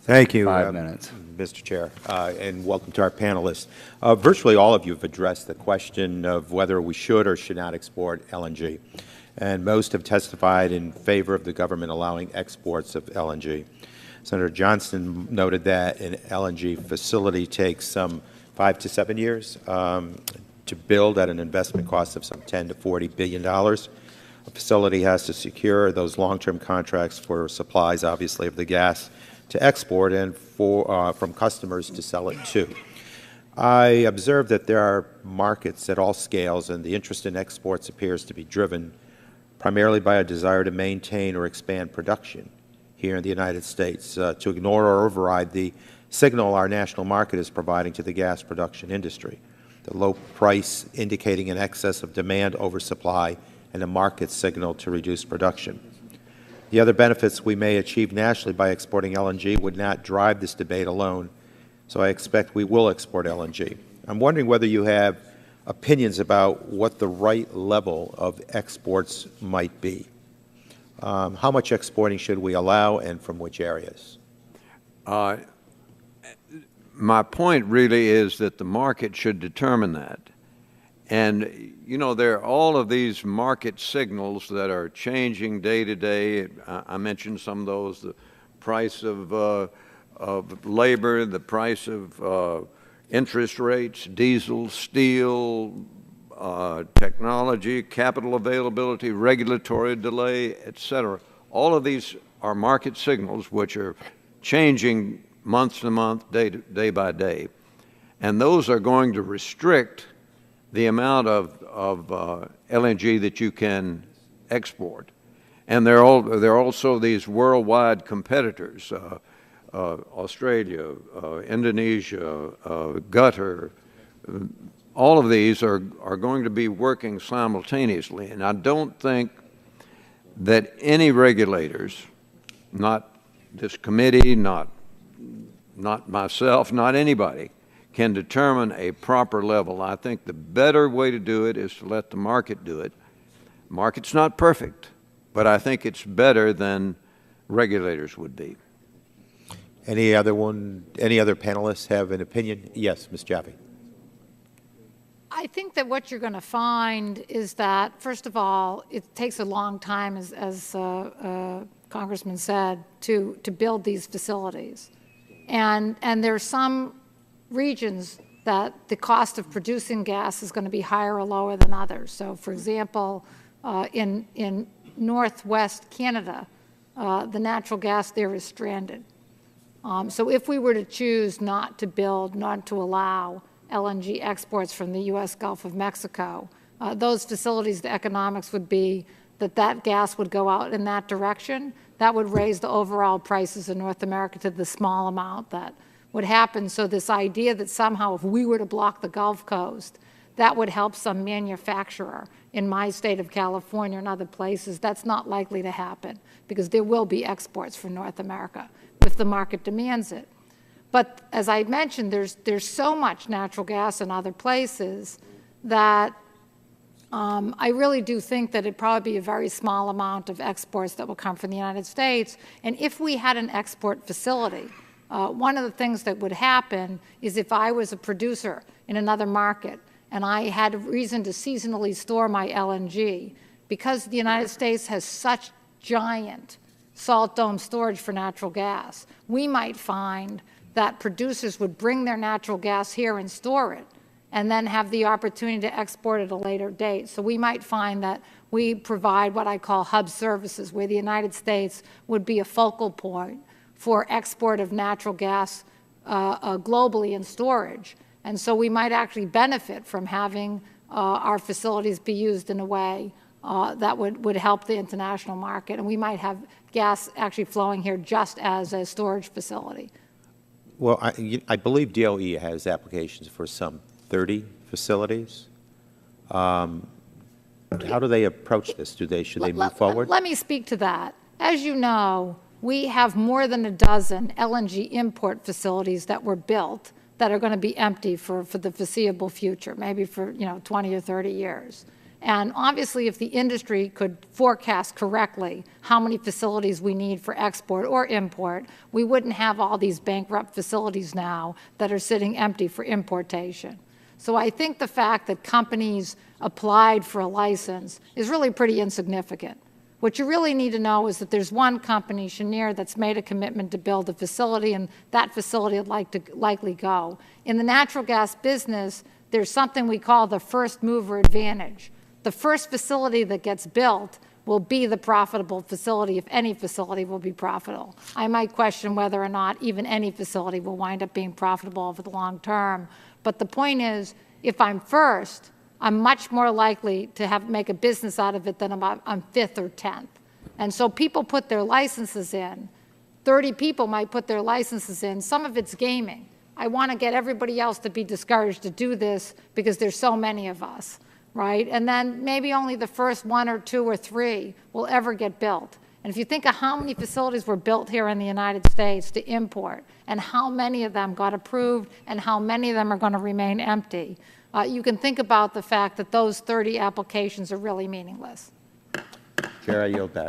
Thank you, 5 minutes. Mr. Chair, and welcome to our panelists. Virtually all of you have addressed the question of whether we should or should not export LNG, and most have testified in favor of the government allowing exports of LNG. Senator Johnston noted that an LNG facility takes some 5 to 7 years to build at an investment cost of some $10 to $40 billion. A facility has to secure those long-term contracts for supplies, obviously, of the gas to export and from customers to sell it to. I observe that there are markets at all scales, and the interest in exports appears to be driven primarily by a desire to maintain or expand production here in the United States, to ignore or override the signal our national market is providing to the gas production industry, the low price indicating an excess of demand over supply and a market signal to reduce production. The other benefits we may achieve nationally by exporting LNG would not drive this debate alone, so I expect we will export LNG. I'm wondering whether you have opinions about what the right level of exports might be. How much exporting should we allow, and from which areas? My point really is that the market should determine that. And, you know, there are all of these market signals that are changing day to day. I mentioned some of those, the price of labor, the price of interest rates, diesel, steel, technology, capital availability, regulatory delay, et cetera. All of these are market signals which are changing month to month, day by day. And those are going to restrict the amount of LNG that you can export. And there are also these worldwide competitors, Australia, Indonesia, Qatar. All of these are going to be working simultaneously. And I don't think that any regulators, not this committee, not myself, not anybody, can determine a proper level. I think the better way to do it is to let the market do it. Market's not perfect, but I think it's better than regulators would be. Any other panelists have an opinion? Yes, Ms. Jaffe. I think that what you're going to find is that, first of all, it takes a long time, as Congressman said, to build these facilities. And there are some regions that the cost of producing gas is going to be higher or lower than others. So, for example, in northwest Canada, the natural gas there is stranded. So if we were to choose not to allow LNG exports from the U.S. Gulf of Mexico, those facilities, the economics would be that gas would go out in that direction. That would raise the overall prices in North America to the small amount that would happen. So this idea that somehow if we were to block the Gulf Coast, that would help some manufacturer in my state of California and other places, that's not likely to happen, because there will be exports from North America if the market demands it. But as I mentioned, there's so much natural gas in other places that I really do think that it'd probably be a very small amount of exports that will come from the United States. And if we had an export facility, one of the things that would happen is if I was a producer in another market and I had a reason to seasonally store my LNG, because the United States has such giant salt dome storage for natural gas, we might find that producers would bring their natural gas here and store it and then have the opportunity to export at a later date. So we might find that we provide what I call hub services, where the United States would be a focal point for export of natural gas globally in storage. And so we might actually benefit from having our facilities be used in a way that would help the international market. And we might have gas actually flowing here just as a storage facility. Well, I believe DOE has applications for some 30 facilities. How do they approach this? Should they move forward? Let me speak to that. As you know, we have more than a dozen LNG import facilities that were built that are going to be empty for the foreseeable future, maybe for 20 or 30 years. And obviously, if the industry could forecast correctly how many facilities we need for export or import, we wouldn't have all these bankrupt facilities now that are sitting empty for importation. So I think the fact that companies applied for a license is really pretty insignificant. What you really need to know is that there's one company, Cheniere, that's made a commitment to build a facility, and that facility would likely go. In the natural gas business, there's something we call the first mover advantage. The first facility that gets built will be the profitable facility, if any facility will be profitable. I might question whether or not even any facility will wind up being profitable over the long term. But the point is, if I'm first, I'm much more likely to make a business out of it than I'm fifth or 10th. And so people put their licenses in. 30 people might put their licenses in. Some of it's gaming. I want to get everybody else to be discouraged to do this because there's so many of us, right? And then maybe only the first 1 or 2 or 3 will ever get built. And if you think of how many facilities were built here in the United States to import and how many of them got approved and how many of them are going to remain empty, you can think about the fact that those 30 applications are really meaningless. Chair, I yield back.